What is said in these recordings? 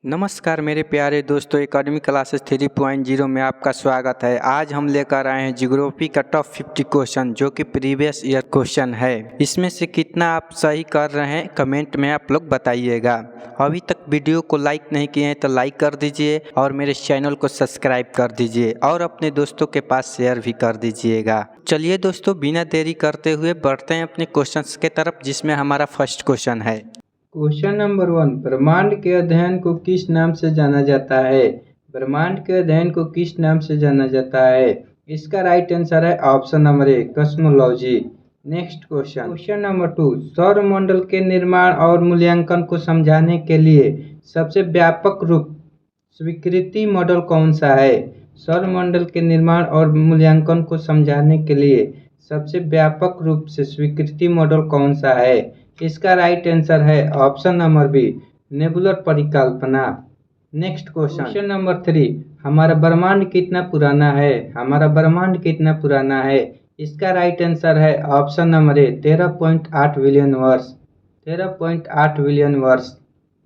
नमस्कार मेरे प्यारे दोस्तों, एकेडमी क्लासेस 3.0 में आपका स्वागत है। आज हम लेकर आए हैं ज्योग्राफी का टॉप 50 क्वेश्चन जो कि प्रीवियस ईयर क्वेश्चन है। इसमें से कितना आप सही कर रहे हैं कमेंट में आप लोग बताइएगा। अभी तक वीडियो को लाइक नहीं किए हैं तो लाइक कर दीजिए और मेरे चैनल को सब्सक्राइब कर दीजिए और अपने दोस्तों के पास शेयर भी कर दीजिएगा। चलिए दोस्तों, बिना देरी करते हुए बढ़ते हैं अपने क्वेश्चन के तरफ, जिसमें हमारा फर्स्ट क्वेश्चन है। क्वेश्चन नंबर 1, ब्रह्मांड के अध्ययन को किस नाम से जाना जाता है? ब्रह्मांड के अध्ययन को किस नाम से जाना जाता है? इसका राइट आंसर है ऑप्शन नंबर ए, कॉस्मोलॉजी। नेक्स्ट क्वेश्चन नंबर 2, सौरमंडल के निर्माण और मूल्यांकन को समझाने के लिए सबसे व्यापक रूप स्वीकृति मॉडल कौन सा है? सौरमंडल के निर्माण और मूल्यांकन को समझाने के लिए सबसे व्यापक रूप से स्वीकृति मॉडल कौन सा है? इसका राइट आंसर है ऑप्शन नंबर बी, नेबुलर परिकल्पना। नेक्स्ट क्वेश्चन नंबर 3, हमारा ब्रह्मांड कितना पुराना है? हमारा ब्रह्मांड कितना पुराना है? इसका राइट आंसर है ऑप्शन नंबर ए, 13.8 बिलियन वर्ष। 13.8 बिलियन वर्ष।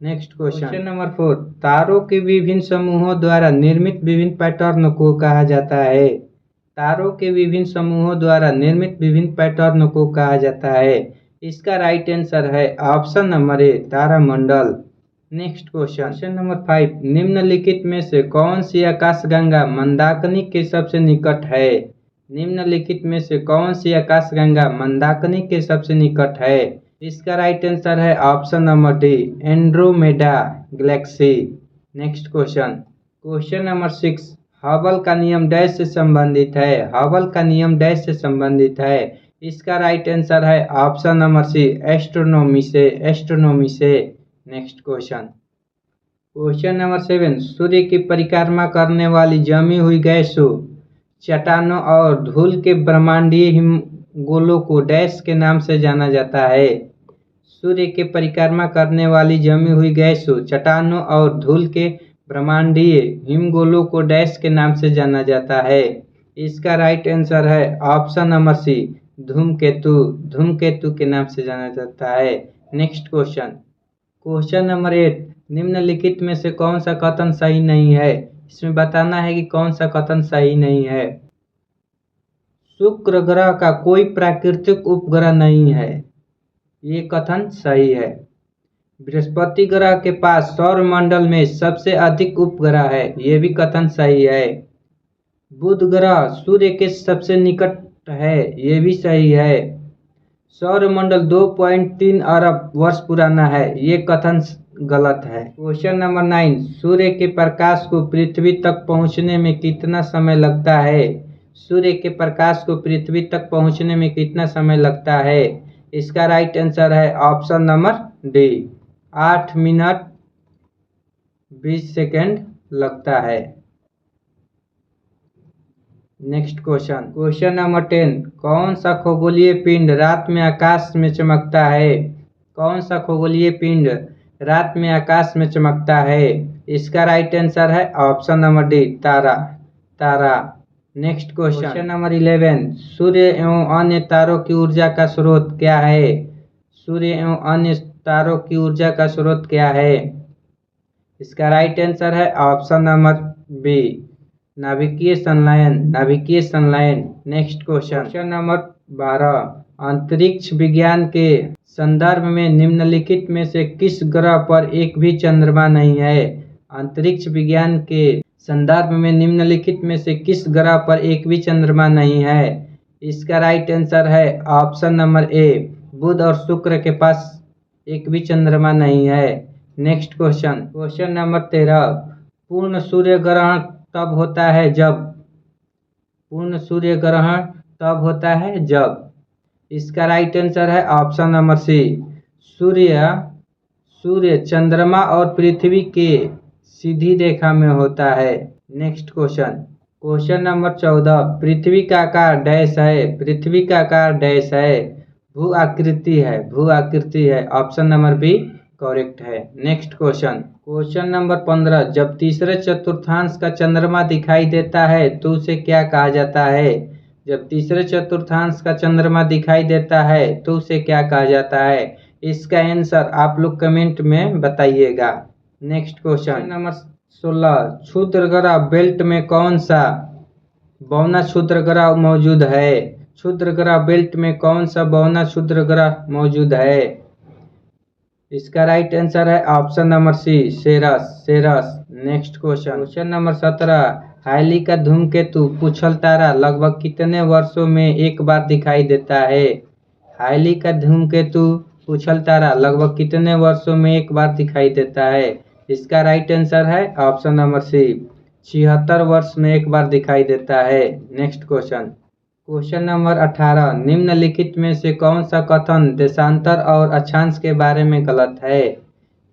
नेक्स्ट क्वेश्चन नंबर 4, तारों के विभिन्न समूहों द्वारा निर्मित विभिन्न पैटर्न को कहा जाता है? तारों के विभिन्न समूहों द्वारा निर्मित विभिन्न पैटर्न को कहा जाता है? इसका राइट आंसर है ऑप्शन नंबर ए, तारामंडल। नेक्स्ट क्वेश्चन नंबर 5, निम्नलिखित में से कौन सी आकाशगंगा मंदाकिनी के सबसे निकट है? निम्नलिखित में से कौन सी आकाशगंगा मंदाकिनी के सबसे निकट है? इसका राइट आंसर है option number D, Andromeda Galaxy. Next question number 6, Hubble का नियम डैश से संबंधित है? हबल का नियम डैश से संबंधित है? इसका राइट आंसर है ऑप्शन नंबर सी, एस्ट्रोनॉमी से। नेक्स्ट क्वेश्चन नंबर 7, सूर्य की परिक्रमा करने वाली जमी हुई गैसों, चट्टानों और धूल के ब्रह्मांडीय हिमगोलों को डैश के नाम से जाना जाता है? सूर्य के परिक्रमा करने वाली जमी हुई गैसों, चट्टानों और धूल के ब्रह्मांडीय हिमगोलों को डैश के नाम से जाना जाता है? इसका राइट आंसर है ऑप्शन नंबर सी, धूमकेतु के नाम से जाना जाता है। नेक्स्ट क्वेश्चन नंबर 8, निम्नलिखित में से कौन सा कथन सही नहीं है? इसमें बताना है कि कौन सा कथन सही नहीं है। शुक्र ग्रह का कोई प्राकृतिक उपग्रह नहीं है, ये कथन सही है। बृहस्पति ग्रह के पास सौरमंडल में सबसे अधिक उपग्रह है, ये भी कथन सही है। बुध ग्रह सूर्य के सबसे निकट है, ये भी सही है। सौरमंडल 2.3 अरब वर्ष पुराना है, ये कथन गलत है। क्वेश्चन नंबर 9, सूर्य के प्रकाश को पृथ्वी तक पहुंचने में कितना समय लगता है? सूर्य के प्रकाश को पृथ्वी तक पहुंचने में कितना समय लगता है? इसका राइट आंसर है option number D, 8 minute 20 second लगता है। नेक्स्ट क्वेश्चन नंबर 10, कौन सा खगोलीय पिंड रात में आकाश में चमकता है? कौन सा खगोलीय पिंड रात में आकाश में चमकता है? इसका राइट आंसर है ऑप्शन नंबर डी, तारा। नेक्स्ट क्वेश्चन नंबर 11, सूर्य एवं अन्य तारों की ऊर्जा का स्रोत क्या है? सूर्य एवं अन्य तारों की ऊर्जा का स्रोत क्या है? इसका राइट आंसर है ऑप्शन नंबर बी, नाभिकीय संलयन। नेक्स्ट क्वेश्चन नंबर 12, अंतरिक्ष विज्ञान के संदर्भ में निम्नलिखित में से किस ग्रह पर एक भी चंद्रमा नहीं है? अंतरिक्ष विज्ञान के संदर्भ में निम्नलिखित में से किस ग्रह पर एक भी चंद्रमा नहीं है? इसका राइट आंसर है ऑप्शन नंबर ए, बुध और शुक्र के पास एक भी चंद्रमा नहीं है। नेक्स्ट क्वेश्चन नंबर 13, पूर्ण सूर्य ग्रहण तब होता है जब। इसका राइट आंसर है ऑप्शन नंबर सी, सूर्य चंद्रमा और पृथ्वी के सीधी रेखा में होता है। नेक्स्ट क्वेश्चन नंबर 14, पृथ्वी का आकार डैश है? भू आकृति है। ऑप्शन नंबर बी करेक्ट है। नेक्स्ट क्वेश्चन नंबर 15, जब तीसरे चतुर्थांश का चंद्रमा दिखाई देता है तो उसे क्या कहा जाता है? जब तीसरे चतुर्थांश का चंद्रमा दिखाई देता है तो उसे क्या कहा जाता है? इसका आंसर आप लोग कमेंट में बताइएगा। नेक्स्ट क्वेश्चन नंबर 16, क्षुद्रग्रह बेल्ट में कौन सा बौना क्षुद्रग्रह मौजूद है? क्षुद्रग्रह बेल्ट में कौन सा बौना क्षुद्रग्रह मौजूद है? इसका राइट आंसर है option number C, Ceres. Next question number 17, Halley का धूमकेतु पुछल तारा लगभग कितने वर्षों में एक बार दिखाई देता है? हाईली का धूमकेतु पुछल तारा लगभग कितने वर्षों में एक बार दिखाई देता है? इसका राइट आंसर है ऑप्शन नंबर सी, 76 वर्ष में एक बार दिखाई देता है। नेक्स्ट क्वेश्चन नंबर 18, निम्नलिखित में से कौन सा कथन देशांतर और अक्षांश के बारे में गलत है?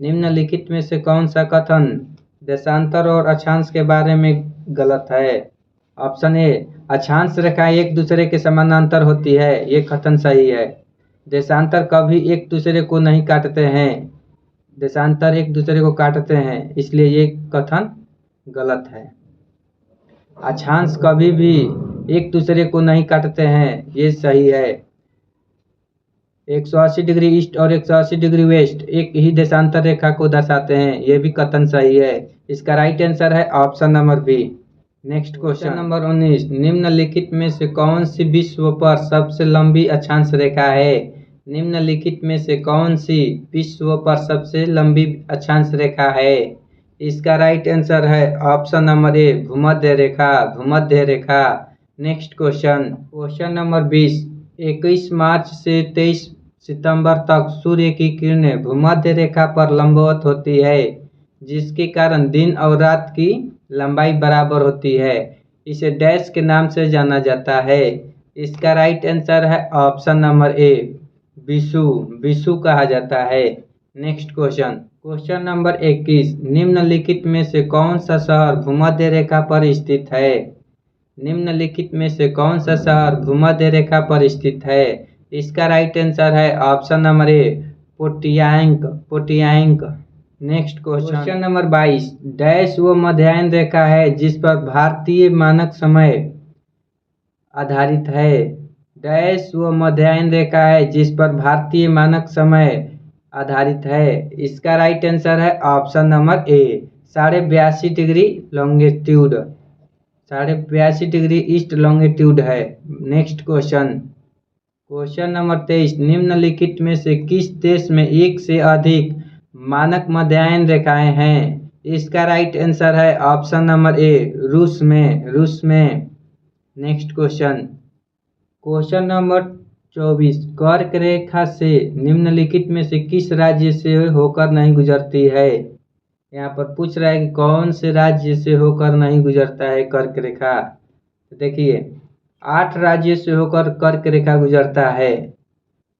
निम्नलिखित में से कौन सा कथन देशांतर और अक्षांश के बारे में गलत है? ऑप्शन ए, अक्षांश रेखाएं एक दूसरे के समानांतर होती है, ये कथन सही है। देशांतर कभी एक दूसरे को नहीं काटते हैं, देशांतर एक दूसरे को काटते हैं, इसलिए ये कथन गलत है। अक्षांश कभी भी एक दूसरे को नहीं काटते हैं, ये सही है। 180 डिग्री ईस्ट और 180 डिग्री वेस्ट एक ही देशांतर रेखा को दर्शाते हैं, ये भी कथन सही है। इसका राइट आंसर है option number B. Next question number 19, निम्नलिखित में से कौन सी विश्व पर सबसे लंबी अक्षांश रेखा है? निम्नलिखित में से कौन सी विश्व पर सबसे लंबी अक्षांश रेखा है? इसका राइट आंसर है ऑप्शन नंबर ए, भूमध्य रेखा। नेक्स्ट क्वेश्चन नंबर 20, 21 मार्च से 23 सितंबर तक सूर्य की किरणें भूमध्य रेखा पर लंबवत होती है, जिसके कारण दिन और रात की लंबाई बराबर होती है। इसे डैश के नाम से जाना जाता है। इसका राइट आंसर है ऑप्शन नंबर ए, विषु कहा जाता है। नेक्स्ट क्वेश्चन नंबर 21, निम्नलिखित में से कौन सा शहर भूमध्य रेखा पर स्थित है? निम्नलिखित में से कौन सा शहर भूमध्य रेखा पर स्थित है? इसका राइट आंसर है ऑप्शन नंबर ए, पोटियांक। नेक्स्ट क्वेश्चन नंबर 22, डैश वो मध्याह्न रेखा है जिस पर भारतीय मानक समय आधारित है। डैश वो मध्याह्न रेखा है जिस पर भारतीय मानक समय आधारित है। इसका राइट आंसर है ऑप्शन नंबर ए, 82.5 degree longitude, 82.5 degree east longitude है। नेक्स्ट क्वेश्चन नंबर 23, निम्नलिखित में से किस देश में एक से अधिक मानक मध्याह्न रेखाएं हैं? इसका राइट आंसर है ऑप्शन नंबर ए, रूस में। नेक्स्ट क्वेश्चन नंबर 24, कर्क रेखा से निम्नलिखित में से किस राज्य से होकर नहीं गुजरती है? यहाँ पर पूछ रहा है कि कौन से राज्य से होकर नहीं गुजरता है कर्क रेखा। तो देखिए 8 राज्य से होकर कर्क रेखा गुजरता है।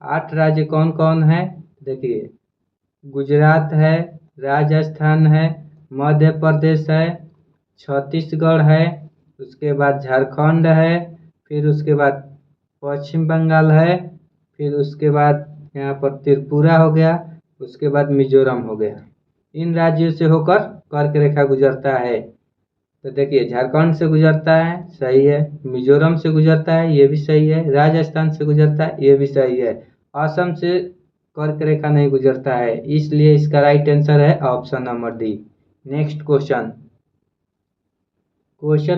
8 राज्य कौन कौन है? देखिए गुजरात है, राजस्थान है, मध्य प्रदेश है, छत्तीसगढ़ है, उसके बाद झारखंड है, फिर उसके बाद पश्चिम बंगाल है, फिर उसके बाद यहाँ पर त्रिपुरा हो गया, उसके बाद मिजोरम हो गया। इन राज्यों से होकर कर्क रेखा गुजरता है। तो देखिए झारखंड से गुजरता है, सही है। मिजोरम से गुजरता है, ये भी सही है। राजस्थान से गुजरता है, ये भी सही है। असम से कर्क रेखा नहीं गुजरता है, इसलिए इसका राइट आंसर है option number D. Next question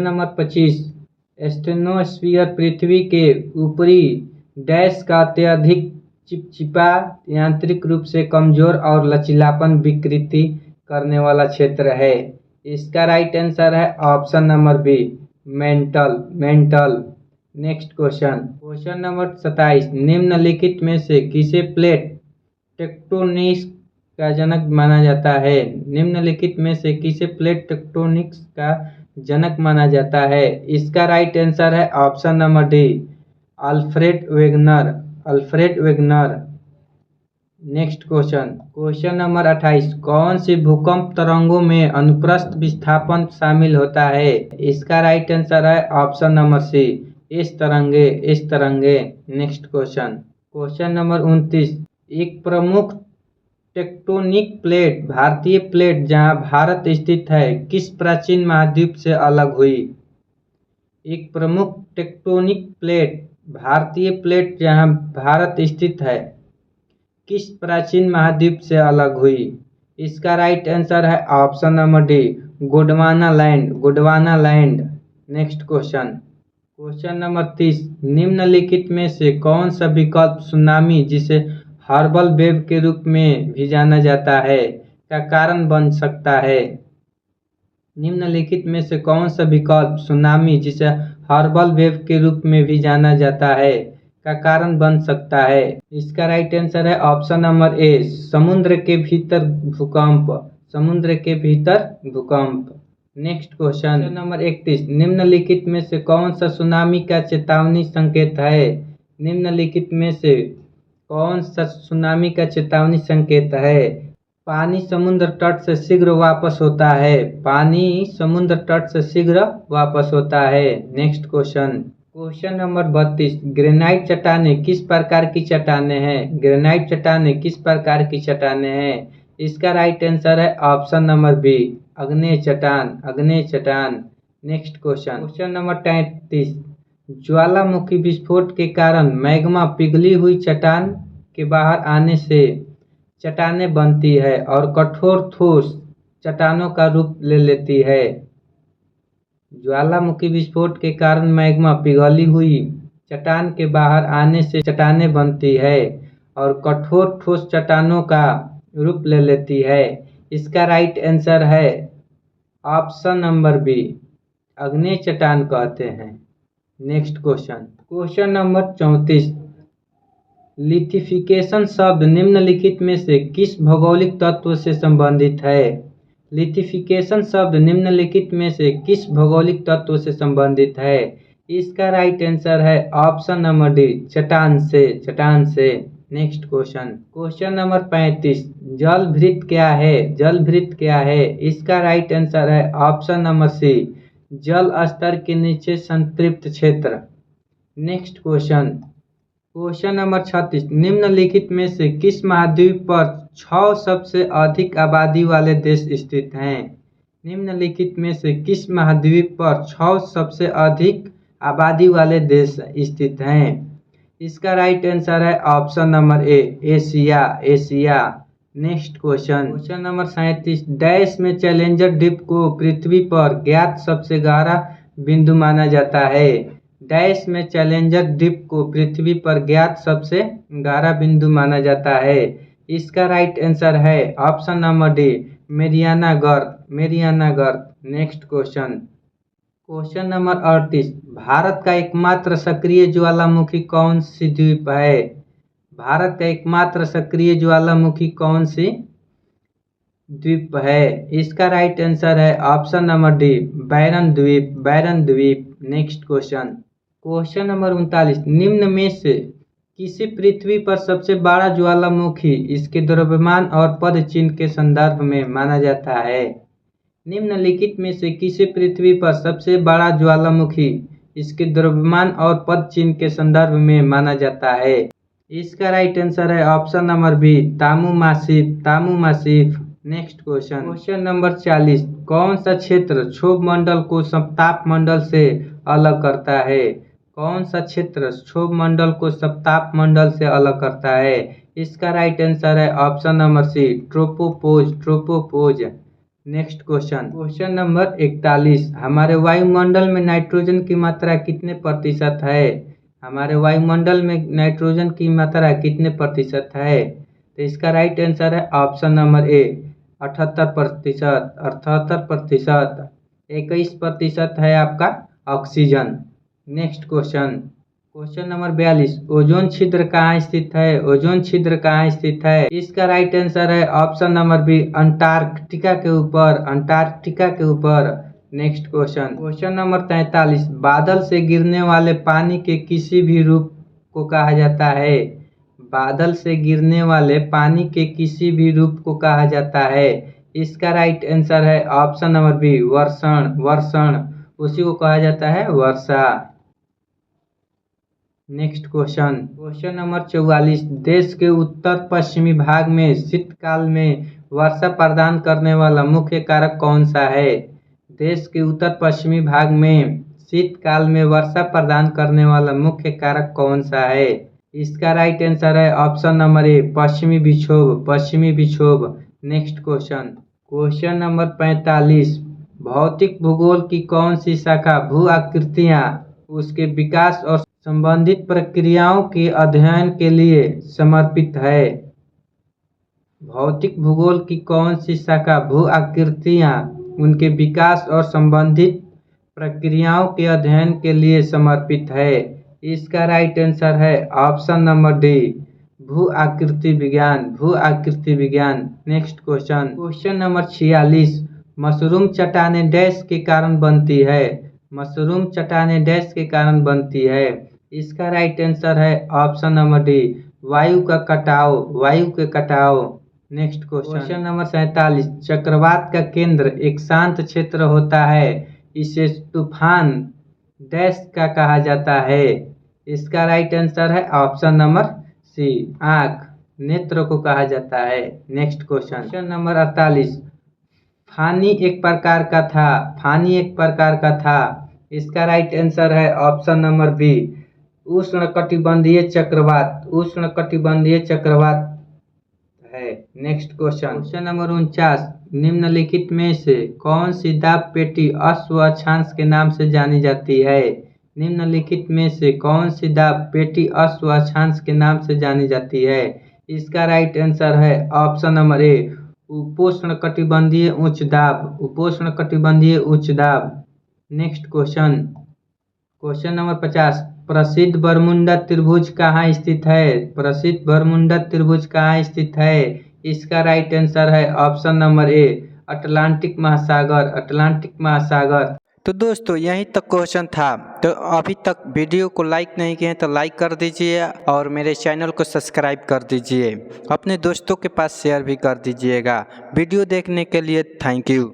number 25, asthenosphere पृथ्वी के ऊपरी डैश का अत्यधिक चिपचिपा, यांत्रिक रूप से कमजोर और लचीलापन विकृति करने वाला क्षेत्र है। इसका राइट आंसर है option number B, mantle. Next question number 27, निम्नलिखित में से किसे प्लेट टेक्टोनिक्स का जनक माना जाता है? निम्नलिखित में से किसे प्लेट टेक्टोनिक्स का जनक माना जाता है? इसका राइट आंसर है option number D, Alfred Wegener. Next question number 28, कौन सी भूकंप तरंगों में अनुप्रस्थ विस्थापन शामिल होता है? इसका राइट आंसर है ऑप्शन नंबर सी, इस तरंगे। नेक्स्ट क्वेश्चन नंबर 29, एक प्रमुख टेक्टोनिक प्लेट, भारतीय प्लेट जहां भारत स्थित है, किस प्राचीन महाद्वीप से अलग हुई? एक प्रमुख टेक्टोनिक प्लेट, भारतीय प्लेट जहां भारत स्थित है, किस प्राचीन महाद्वीप से अलग हुई? इसका राइट आंसर है option number D, Gondwana land, Gondwana land. Next question, question number 30, निम्नलिखित में से कौन सा विकल्प सुनामी, जिसे हर्बल वेव के रूप में भी जाना जाता है, का कारण बन सकता है? निम्नलिखित में से कौन सा विकल्प सुनामी, जिसे हर्बल वेव के रूप में भी जाना जाता है, का कारण बन सकता है? इसका राइट आंसर है ऑप्शन नंबर ए, समुद्र के भीतर भूकंप, समुद्र के भीतर भूकंप। नेक्स्ट क्वेश्चन नंबर 31, निम्नलिखित में से कौन सा सुनामी का चेतावनी संकेत है? निम्नलिखित में से कौन सा सुनामी का चेतावनी संकेत है? पानी समुद्र तट से शीघ्र वापस होता है, पानी समुद्र तट से शीघ्र वापस होता है। Next question, question number 32, granite चट्टानें किस प्रकार की चट्टानें हैं? ग्रेनाइट चट्टानें किस प्रकार की चट्टानें हैं? इसका राइट आंसर है ऑप्शन नंबर बी, आग्नेय चट्टान, आग्नेय चट्टान। नेक्स्ट क्वेश्चन, क्वेश्चन नंबर 33, ज्वालामुखी विस्फोट के कारण मैग्मा पिघली हुई चट्टान के बाहर आने से चट्टानें बनती है और कठोर ठोस चट्टानों का रूप ले लेती है। ज्वालामुखी विस्फोट के कारण मैग्मा पिघली हुई चट्टान के बाहर आने से चट्टानें बनती है और कठोर ठोस चट्टानों का रूप ले लेती है। इसका राइट आंसर है ऑप्शन नंबर बी, आग्नेय चट्टान कहते हैं। Next question, question number 34, lithification शब्द निम्नलिखित में से किस भौगोलिक तत्व से संबंधित है? लिथिफिकेशन शब्द निम्नलिखित में से किस भौगोलिक तत्व से संबंधित है? इसका राइट आंसर है ऑप्शन नंबर डी, चट्टान से, चट्टान से। नेक्स्ट क्वेश्चन, क्वेश्चन नंबर 35, जल भृत क्या है? जल भृत क्या है? इसका राइट आंसर है ऑप्शन नंबर सी, जल स्तर के नीचे संतृप्त क्षेत्र। नेक्स्ट क्वेश्चन, क्वेश्चन नंबर 36, निम्नलिखित में से किस महाद्वीप पर 6 सबसे अधिक आबादी वाले देश स्थित हैं? निम्नलिखित में से किस महाद्वीप पर 6 सबसे अधिक आबादी वाले देश स्थित हैं? इसका राइट आंसर है ऑप्शन नंबर ए, Asia, Asia. Next question, question number 37, dash में चैलेंजर द्वीप को पृथ्वी पर ज्ञात सबसे गहरा बिंदु माना जाता है। डैश में चैलेंजर द्वीप को पृथ्वी पर ज्ञात सबसे गहरा बिंदु माना जाता है। इसका राइट आंसर है ऑप्शन नंबर डी, मेरियाना गर्त, मेरियाना गर्त। Next question, question number 38, Bharat का एकमात्र सक्रिय ज्वालामुखी कौन सी द्वीप है? भारत का एकमात्र सक्रिय ज्वालामुखी कौन सी द्वीप है? इसका राइट आंसर है ऑप्शन नंबर डी, बैरन द्वीप, बैरन द्वीप। नेक्स्ट क्वेश्चन, क्वेश्चन नंबर 39, निम्न में से किसी पृथ्वी पर सबसे बड़ा ज्वालामुखी इसके द्रव्यमान और पद चिन्ह के संदर्भ में माना जाता है? निम्नलिखित में से किसी पृथ्वी पर सबसे बड़ा ज्वालामुखी इसके द्रव्यमान और पद चिन्ह के संदर्भ में माना जाता है? इसका राइट आंसर है option number B, Tamu Massif, Tamu Massif. Next question, question number 40, कौन सा क्षेत्र क्षोभ मंडल को सप्ताप मंडल से अलग करता है? कौन सा क्षेत्र क्षोभ मंडल को सप्ताप मंडल से अलग करता है? इसका राइट आंसर है option number C, tropopause, tropopause. Next question, question number 41, हमारे वायुमंडल में नाइट्रोजन की मात्रा कितने प्रतिशत है? हमारे वायुमंडल में नाइट्रोजन की मात्रा कितने प्रतिशत है? तो इसका राइट आंसर है ऑप्शन नंबर ए, 78%, 78%। 21% है आपका oxygen. Next question, question number 42, ozone छिद्र कहाँ स्थित है? ओजोन छिद्र कहाँ स्थित है? इसका राइट आंसर है ऑप्शन नंबर बी, अंटार्कटिका के ऊपर, अंटार्कटिका के ऊपर। नेक्स्ट क्वेश्चन, क्वेश्चन नंबर 43, बादल से गिरने वाले पानी के किसी भी रूप को कहा जाता है? बादल से गिरने वाले पानी के किसी भी रूप को कहा जाता है? इसका राइट आंसर है ऑप्शन नंबर बी, वर्षण, वर्षण, उसी को कहा जाता है वर्षा। नेक्स्ट क्वेश्चन, क्वेश्चन नंबर 44, देश के उत्तर पश्चिमी भाग में शीतकाल में वर्षा प्रदान करने वाला मुख्य कारक कौन सा है? देश के उत्तर पश्चिमी भाग में शीतकाल में वर्षा प्रदान करने वाला मुख्य कारक कौन सा है? इसका राइट आंसर है ऑप्शन नंबर ए, पश्चिमी विक्षोभ, पश्चिमी विक्षोभ। नेक्स्ट क्वेश्चन, क्वेश्चन नंबर 45, भौतिक भूगोल की कौन सी शाखा भू आकृतियां, उसके विकास और संबंधित प्रक्रियाओं के अध्ययन के लिए समर्पित है? भौतिक भूगोल की कौन सी शाखा भू आकृतियां, उनके विकास और संबंधित प्रक्रियाओं के अध्ययन के लिए समर्पित है? इसका राइट आंसर है ऑप्शन नंबर डी, भू आकृति विज्ञान, भू आकृति विज्ञान। Next question, question number 46, mushroom चट्टानें डैश के कारण बनती है? मशरूम चट्टानें डैश के कारण बनती है? इसका राइट आंसर है ऑप्शन नंबर डी, वायु का कटाव, वायु के कटाव। नेक्स्ट क्वेश्चन नंबर 47, चक्रवात का केंद्र एक शांत क्षेत्र होता है, इसे तूफान डैश का कहा जाता है? इसका राइट आंसर है ऑप्शन नंबर सी, आंख, नेत्र को कहा जाता है। नेक्स्ट क्वेश्चन नंबर 48, फानी एक प्रकार का था, फानी एक प्रकार का था? इसका राइट आंसर है ऑप्शन नंबर बी, उष्णकटिबंधीय चक्रवात, उष्णकटिबंधीय चक्रवात है। नेक्स्ट क्वेश्चन नंबर 49, निम्नलिखित में से कौन सी दाब पेटी अश्व अक्षांश के नाम से जानी जाती है? निम्नलिखित में से कौन सी दाब पेटी अश्व अक्षांश के नाम से जानी जाती है? इसका राइट आंसर है ऑप्शन नंबर ए, उपोष्णकटिबंधीय उच्च दाब, उपोष्णकटिबंधीय उच्च दाब। नेक्स्ट क्वेश्चन नंबर 50, प्रसिद्ध बरमुंडा त्रिभुज कहाँ स्थित है? प्रसिद्ध बरमुंडा त्रिभुज कहाँ स्थित है? इसका राइट आंसर है ऑप्शन नंबर ए, अटलांटिक महासागर, अटलांटिक महासागर। तो दोस्तों यहीं तक क्वेश्चन था। तो अभी तक वीडियो को लाइक नहीं किए तो लाइक कर दीजिए और मेरे चैनल को सब्सक्राइब कर दीजिए। अपने दोस्तों के पास शेयर भी कर दीजिएगा। वीडियो देखने के लिए थैंक यू।